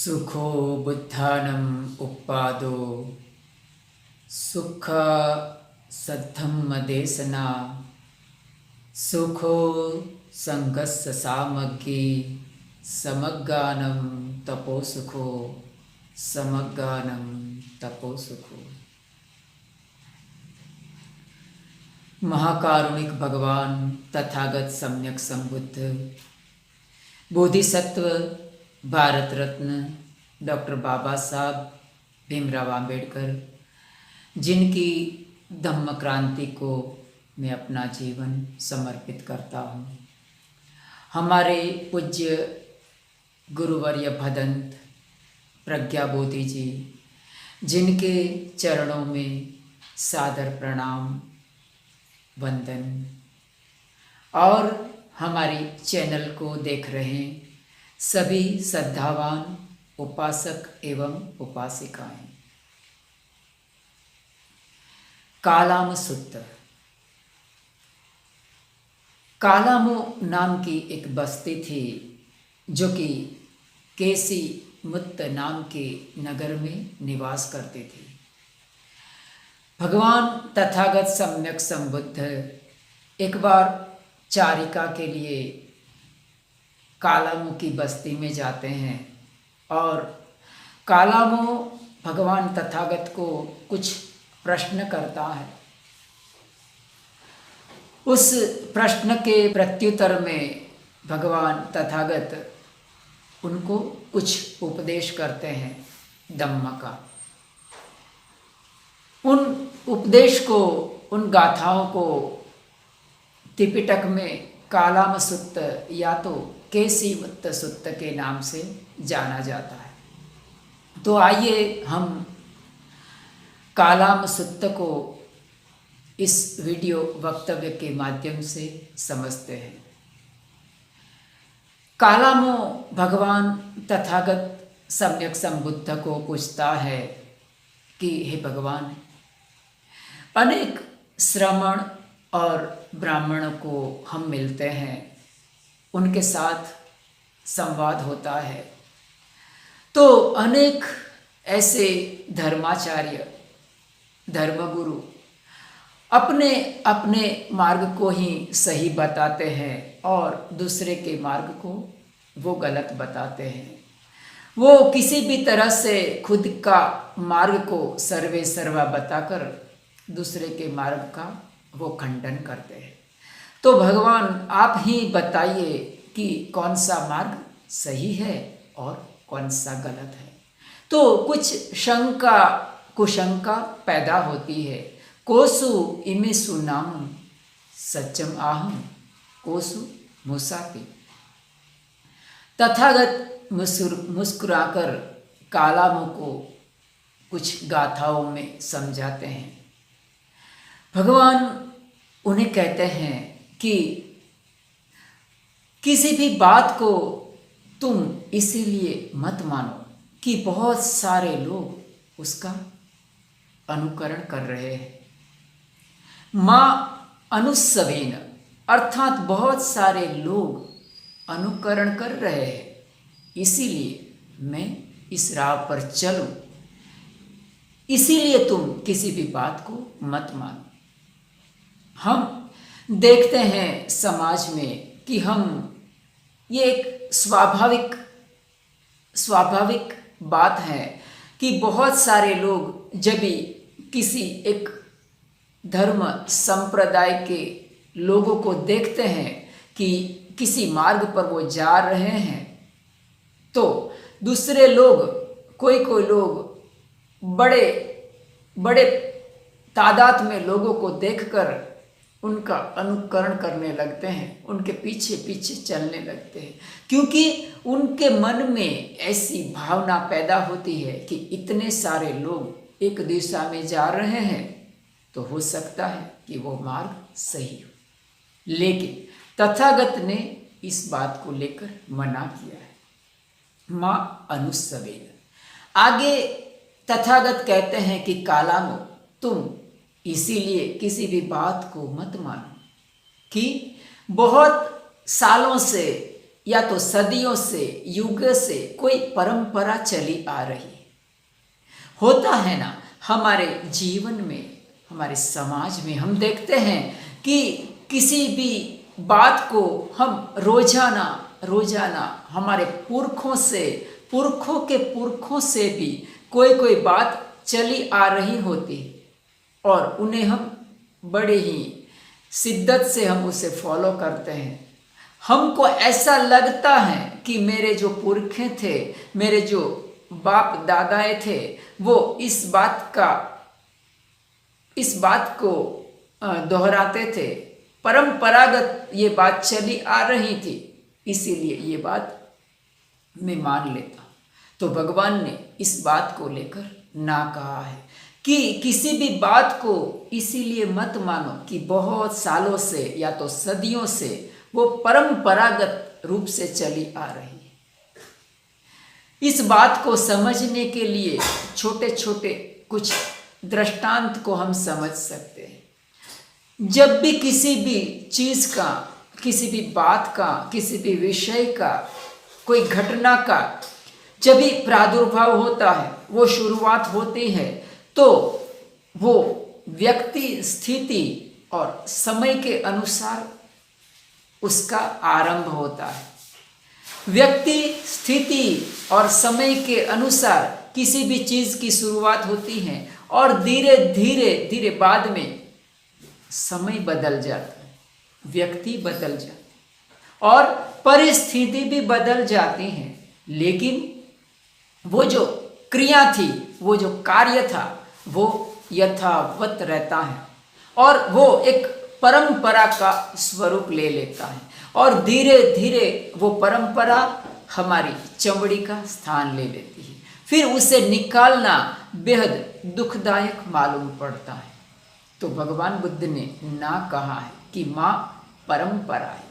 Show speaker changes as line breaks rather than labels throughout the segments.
सुखो बुद्धानम् उपादो सुख सद्धम्मदेशना सुखो संगस्य सामग्री समग्गानं तपो सुखो समग्गानं तपो सुखो। महाकारुणिक भगवान तथागत सम्यक संबुद्ध बोधिसत्व भारत रत्न डॉक्टर बाबा साहब भीमराव अंबेडकर, जिनकी धम्म क्रांति को मैं अपना जीवन समर्पित करता हूँ। हमारे पूज्य गुरुवर्य भदंत प्रज्ञा बोधि जी, जिनके चरणों में सादर प्रणाम वंदन, और हमारी चैनल को देख रहे सभी श्रद्धावान उपासक एवं उपासिकाएं। कालाम सुत्त। कालामो नाम की एक बस्ती थी जो कि केसी मुत्त नाम के नगर में निवास करते थे। भगवान तथागत सम्यक संबुद्ध एक बार चारिका के लिए कालामो की बस्ती में जाते हैं और कालामो भगवान तथागत को कुछ प्रश्न करता है। उस प्रश्न के प्रत्युत्तर में भगवान तथागत उनको कुछ उपदेश करते हैं धम्म का। उन उपदेश को, उन गाथाओं को त्रिपिटक में कालाम सुत्त या तो केसी मुत्त सुत्त के नाम से जाना जाता है। तो आइए हम कालाम सुत्त को इस वीडियो वक्तव्य के माध्यम से समझते हैं। कालामो भगवान तथागत सम्यक संबुद्ध को पूछता है कि हे भगवान, अनेक श्रमण और ब्राह्मण को हम मिलते हैं, उनके साथ संवाद होता है, तो अनेक ऐसे धर्माचार्य धर्मगुरु अपने अपने मार्ग को ही सही बताते हैं और दूसरे के मार्ग को वो गलत बताते हैं। वो किसी भी तरह से खुद का मार्ग को सर्वे सर्वा बताकर दूसरे के मार्ग का वो खंडन करते हैं। तो भगवान आप ही बताइए कि कौन सा मार्ग सही है और कौन सा गलत है। तो कुछ शंका कुशंका पैदा होती है। कोसु इमेसु नाम सच्चम आहम कोसु मुसाफि। तथागत मुस्कुराकर कालामो को कुछ गाथाओं में समझाते हैं। भगवान उन्हें कहते हैं कि किसी भी बात को तुम इसीलिए मत मानो कि बहुत सारे लोग उसका अनुकरण कर रहे हैं। माँ अनुस्सवेन, अर्थात बहुत सारे लोग अनुकरण कर रहे हैं, इसीलिए मैं इस राह पर चलूं। इसीलिए तुम किसी भी बात को मत मानो। हम देखते हैं समाज में कि हम ये एक स्वाभाविक बात है कि बहुत सारे लोग जब भी किसी एक धर्म संप्रदाय के लोगों को देखते हैं कि किसी मार्ग पर वो जा रहे हैं, तो दूसरे लोग कोई लोग बड़े तादाद में लोगों को देखकर उनका अनुकरण करने लगते हैं, उनके पीछे पीछे चलने लगते हैं, क्योंकि उनके मन में ऐसी भावना पैदा होती है कि इतने सारे लोग एक दिशा में जा रहे हैं तो हो सकता है कि वो मार्ग सही हो। लेकिन तथागत ने इस बात को लेकर मना किया है। माँ अनुस्सवेन। आगे तथागत कहते हैं कि कालामो, तुम इसीलिए किसी भी बात को मत मानो कि बहुत सालों से या तो सदियों से, युग से कोई परंपरा चली आ रही है। होता है ना, हमारे जीवन में, हमारे समाज में हम देखते हैं कि किसी भी बात को हम रोजाना रोजाना हमारे पुरखों से, पुरखों के पुरखों से भी कोई बात चली आ रही होती है और उन्हें हम बड़े ही शिद्दत से हम उसे फॉलो करते हैं। हमको ऐसा लगता है कि मेरे जो पुरखे थे, मेरे जो बाप दादाएं थे, वो इस बात को दोहराते थे, परंपरागत ये बात चली आ रही थी, इसीलिए ये बात मैं मान लेता। तो भगवान ने इस बात को लेकर ना कहा है कि किसी भी बात को इसीलिए मत मानो कि बहुत सालों से या तो सदियों से वो परंपरागत रूप से चली आ रही है। इस बात को समझने के लिए छोटे छोटे कुछ दृष्टांत को हम समझ सकते हैं। जब भी किसी भी चीज का, किसी भी बात का, किसी भी विषय का, कोई घटना का जब भी प्रादुर्भाव होता है, वो शुरुआत होती है, तो वो व्यक्ति, स्थिति और समय के अनुसार उसका आरंभ होता है। व्यक्ति, स्थिति और समय के अनुसार किसी भी चीज की शुरुआत होती है और धीरे धीरे धीरे बाद में समय बदल जाता है, व्यक्ति बदल जाते हैं और परिस्थिति भी बदल जाती है, लेकिन वो जो क्रिया थी, वो जो कार्य था, वो यथावत रहता है और वो एक परंपरा का स्वरूप ले लेता है और धीरे धीरे वो परंपरा हमारी चमड़ी का स्थान ले लेती है। फिर उसे निकालना बेहद दुखदायक मालूम पड़ता है। तो भगवान बुद्ध ने ना कहा है कि माँ परंपरा है।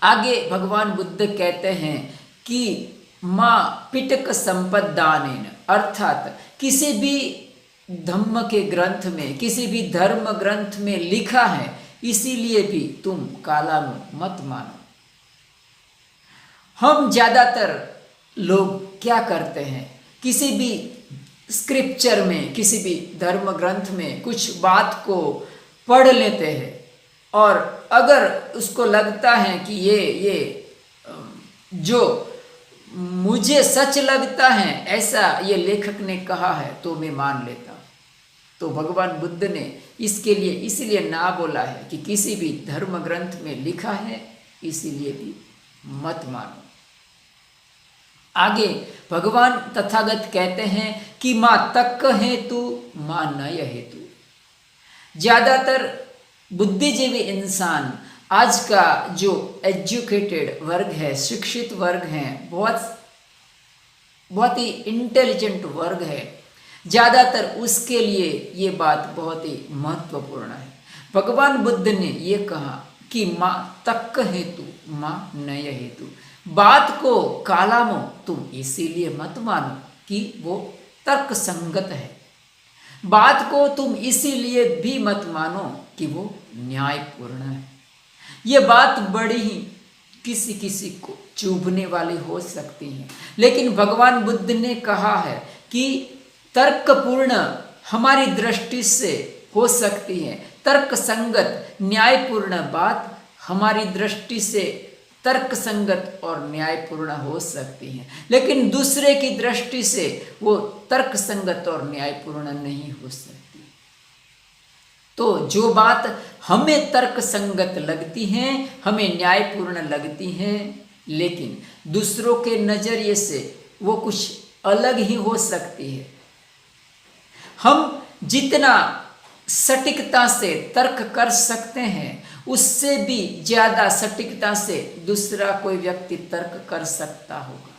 आगे भगवान बुद्ध कहते हैं कि माँ पिटक संपदानेन, अर्थात किसी भी धम्म के ग्रंथ में, किसी भी धर्म ग्रंथ में लिखा है, इसीलिए भी तुम कालानु मत मानो। हम ज्यादातर लोग क्या करते हैं, किसी भी स्क्रिप्चर में, किसी भी धर्म ग्रंथ में कुछ बात को पढ़ लेते हैं और अगर उसको लगता है कि ये जो मुझे सच लगता है ऐसा ये लेखक ने कहा है, तो मैं मान लेता हूँ। तो भगवान बुद्ध ने इसके लिए इसलिए ना बोला है कि किसी भी धर्म ग्रंथ में लिखा है, इसीलिए भी मत मानो। आगे भगवान तथागत कहते हैं कि माँ तक्क हेतु माँ नय हेतु। ज्यादातर बुद्धिजीवी इंसान, आज का जो एजुकेटेड वर्ग है, शिक्षित वर्ग है, बहुत ही इंटेलिजेंट वर्ग है, ज्यादातर उसके लिए ये बात बहुत ही महत्वपूर्ण है। भगवान बुद्ध ने ये कहा कि माँ तक्क हेतु माँ नय हेतु। बात को कालामो तुम इसीलिए मत मानो कि वो तर्क संगत है। बात को तुम इसीलिए भी मत मानो कि वो न्यायपूर्ण है। ये बात बड़ी ही किसी किसी को चुभने वाली हो सकती है, लेकिन भगवान बुद्ध ने कहा है कि तर्कपूर्ण हमारी दृष्टि से हो सकती है, तर्क संगत न्यायपूर्ण बात हमारी दृष्टि से तर्क संगत और न्यायपूर्ण हो सकती है, लेकिन दूसरे की दृष्टि से वो तर्क संगत और न्यायपूर्ण नहीं हो सकती। तो जो बात हमें तर्क संगत लगती है, हमें न्यायपूर्ण लगती है, लेकिन दूसरों के नजरिए से वो कुछ अलग ही हो सकती है। हम जितना सटीकता से तर्क कर सकते हैं, उससे भी ज्यादा सटीकता से दूसरा कोई व्यक्ति तर्क कर सकता होगा।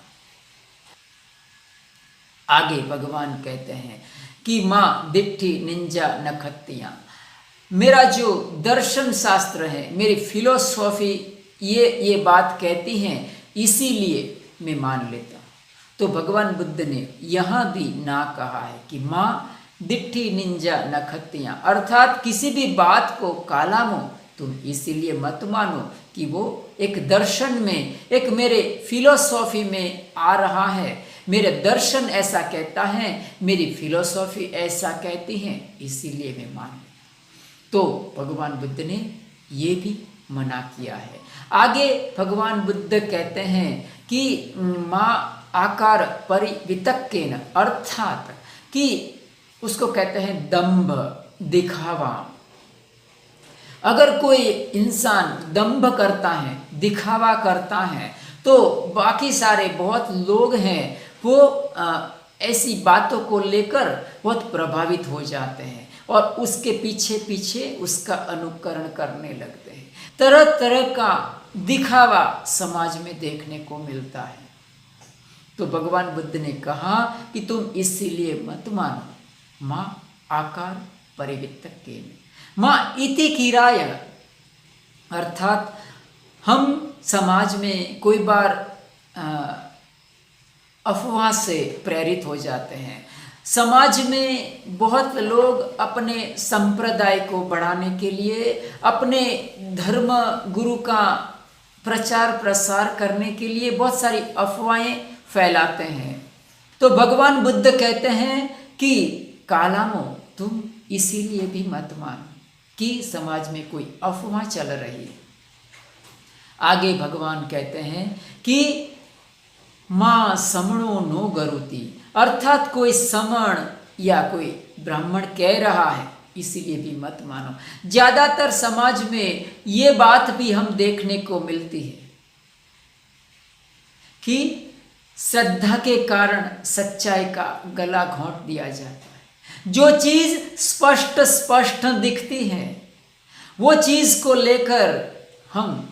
आगे भगवान कहते हैं कि माँ दिट्ठी निंजा नखत्तियाँ। मेरा जो दर्शन शास्त्र है, मेरी फिलोसॉफी ये बात कहती है, इसीलिए मैं मान लेता हूँ। तो भगवान बुद्ध ने यहाँ भी ना कहा है कि माँ दिट्ठी निंजा नखत्तियाँ, अर्थात किसी भी बात को कालामो तुम इसीलिए मत मानो कि वो एक दर्शन में, एक मेरे फिलोसॉफी में आ रहा है, मेरे दर्शन ऐसा कहता है, मेरी फिलोसॉफी ऐसा कहती है, इसीलिए मैं मान लूं। तो भगवान बुद्ध ने ये भी मना किया है। आगे भगवान बुद्ध कहते हैं कि माँ आकार परिवितक्केन, अर्थात कि उसको कहते हैं दंभ, दिखावा। अगर कोई इंसान दंभ करता है, दिखावा करता है, तो बाकी सारे बहुत लोग हैं वो ऐसी बातों को लेकर बहुत प्रभावित हो जाते हैं और उसके पीछे पीछे उसका अनुकरण करने लगते हैं। तरह तरह का दिखावा समाज में देखने को मिलता है। तो भगवान बुद्ध ने कहा कि तुम इसीलिए मत मानो, माँ आकार परिवितक्केन, माँ इति किराय, अर्थात हम समाज में कोई बार अफवाह से प्रेरित हो जाते हैं। समाज में बहुत लोग अपने संप्रदाय को बढ़ाने के लिए, अपने धर्म गुरु का प्रचार प्रसार करने के लिए बहुत सारी अफवाहें फैलाते हैं। तो भगवान बुद्ध कहते हैं कि कालामो, तुम इसीलिए भी मत मानो कि समाज में कोई अफवाह चल रही है। आगे भगवान कहते हैं कि माँ समणो नो गरुति, अर्थात कोई समण या कोई ब्राह्मण कह रहा है, इसीलिए भी मत मानो। ज्यादातर समाज में ये बात भी हम देखने को मिलती है कि श्रद्धा के कारण सच्चाई का गला घोंट दिया जाता है। जो चीज स्पष्ट स्पष्ट दिखती है वो चीज को लेकर हम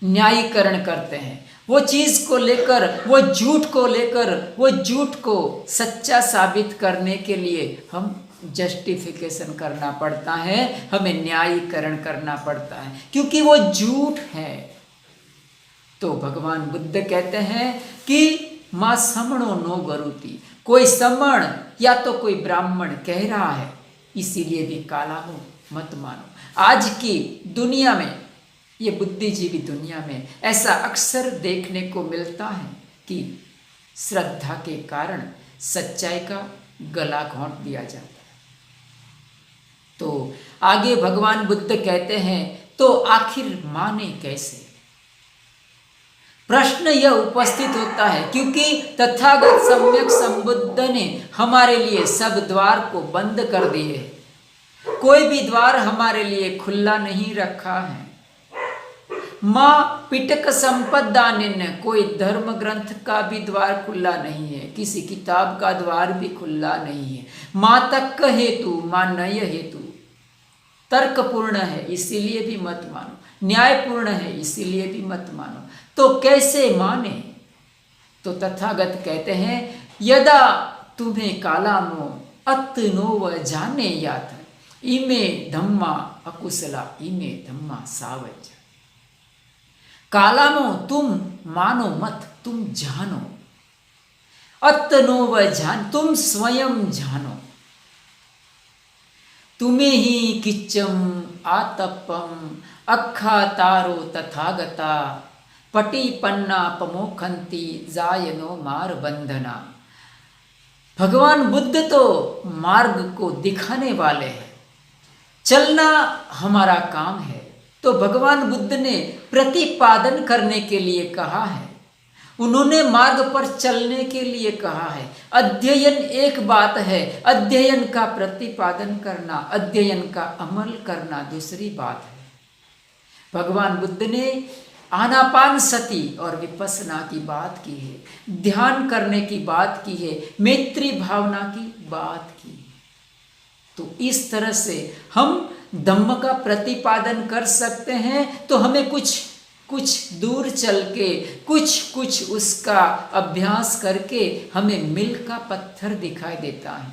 न्यायीकरण करते हैं, वो चीज को लेकर, वो झूठ को लेकर, वो झूठ को सच्चा साबित करने के लिए हम जस्टिफिकेशन करना पड़ता है, हमें न्यायीकरण करना पड़ता है, क्योंकि वो झूठ है। तो भगवान बुद्ध कहते हैं कि माँ समणो नो गरुति, कोई समण या तो कोई ब्राह्मण कह रहा है, इसीलिए भी कालामो मत मानो। आज की दुनिया में, ये बुद्धिजीवी दुनिया में ऐसा अक्सर देखने को मिलता है कि श्रद्धा के कारण सच्चाई का गला घोंट दिया जाता है। तो आगे भगवान बुद्ध कहते हैं, तो आखिर माने कैसे? प्रश्न यह उपस्थित होता है क्योंकि तथागत सम्यक संबुद्ध ने हमारे लिए सब द्वार को बंद कर दिए, कोई भी द्वार हमारे लिए खुला नहीं रखा है। माँ पिटक संपदानिन, कोई धर्म ग्रंथ का भी द्वार खुला नहीं है, किसी किताब का द्वार भी खुला नहीं है। माँ तक हेतु, माँ नय हेतु, तर्कपूर्ण है इसीलिए भी मत मानो, न्यायपूर्ण है इसीलिए भी मत मानो। तो कैसे माने? तो तथागत कहते हैं, यदा तुम्हें कालामो अतनोव जाने यात, इमे धम्मा अकुशला इमे धम्मा सावज। कालामो तुम मानो मत, तुम जानो। अतनोव जान, तुम स्वयं जानो। तुम्हें ही किच्चम आतपम अखा तारो तथागता, पटी पन्ना पमोखंती जायनो मार बंधना। भगवान बुद्ध तो मार्ग को दिखाने वाले हैं, चलना हमारा काम है। तो भगवान बुद्ध ने प्रतिपादन करने के लिए कहा है, उन्होंने मार्ग पर चलने के लिए कहा है। अध्ययन एक बात है, अध्ययन का प्रतिपादन करना, अध्ययन का अमल करना दूसरी बात है। भगवान बुद्ध ने आनापान सती और विपස්සना की बात की है, ध्यान करने की बात की है, मैत्री भावना की बात की है। तो इस तरह से हम धम्म का प्रतिपादन कर सकते हैं। तो हमें कुछ दूर चल के कुछ उसका अभ्यास करके हमें मील का पत्थर दिखाई देता है।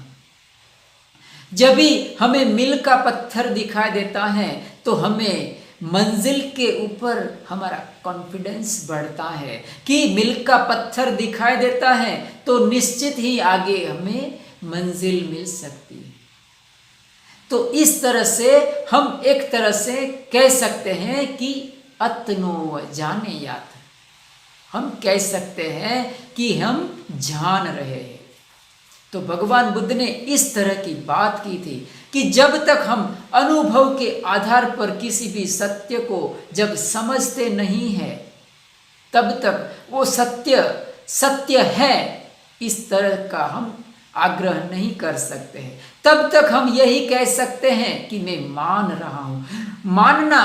जब भी हमें मील का पत्थर दिखाई देता है तो हमें मंजिल के ऊपर हमारा कॉन्फिडेंस बढ़ता है कि मील का पत्थर दिखाई देता है तो निश्चित ही आगे हमें मंजिल मिल सकती है। तो इस तरह से हम एक तरह से कह सकते हैं कि अतनो जाने यात, हम कह सकते हैं कि हम जान रहे हैं। तो भगवान बुद्ध ने इस तरह की बात की थी कि जब तक हम अनुभव के आधार पर किसी भी सत्य को जब समझते नहीं हैं, तब तक वो सत्य सत्य है इस तरह का हम आग्रह नहीं कर सकते हैं। तब तक हम यही कह सकते हैं कि मैं मान रहा हूँ। मानना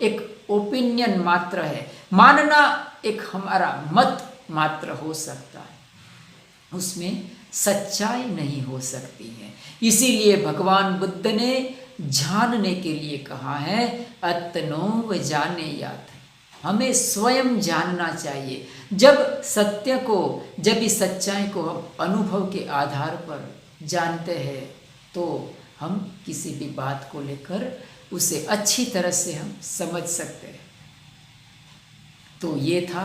एक ओपिनियन मात्र है, मानना एक हमारा मत मात्र हो सकता है, उसमें सच्चाई नहीं हो सकती है। इसीलिए भगवान बुद्ध ने जानने के लिए कहा है अतनो जाने यात, हमें स्वयं जानना चाहिए। जब सत्य को, जब इस सच्चाई को हम अनुभव के आधार पर जानते हैं तो हम किसी भी बात को लेकर उसे अच्छी तरह से हम समझ सकते हैं। तो ये था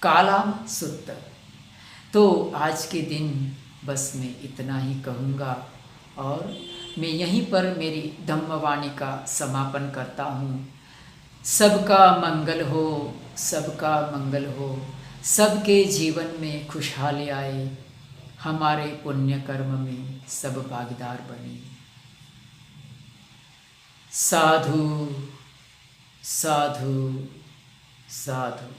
कालाम सुत्त। तो आज के दिन बस मैं इतना ही कहूँगा और मैं यहीं पर मेरी धम्मवाणी का समापन करता हूँ। सबका मंगल हो, सबका मंगल हो, सबके जीवन में खुशहाली आए, हमारे पुण्य कर्म में सब भागीदार बने। साधु साधु साधु।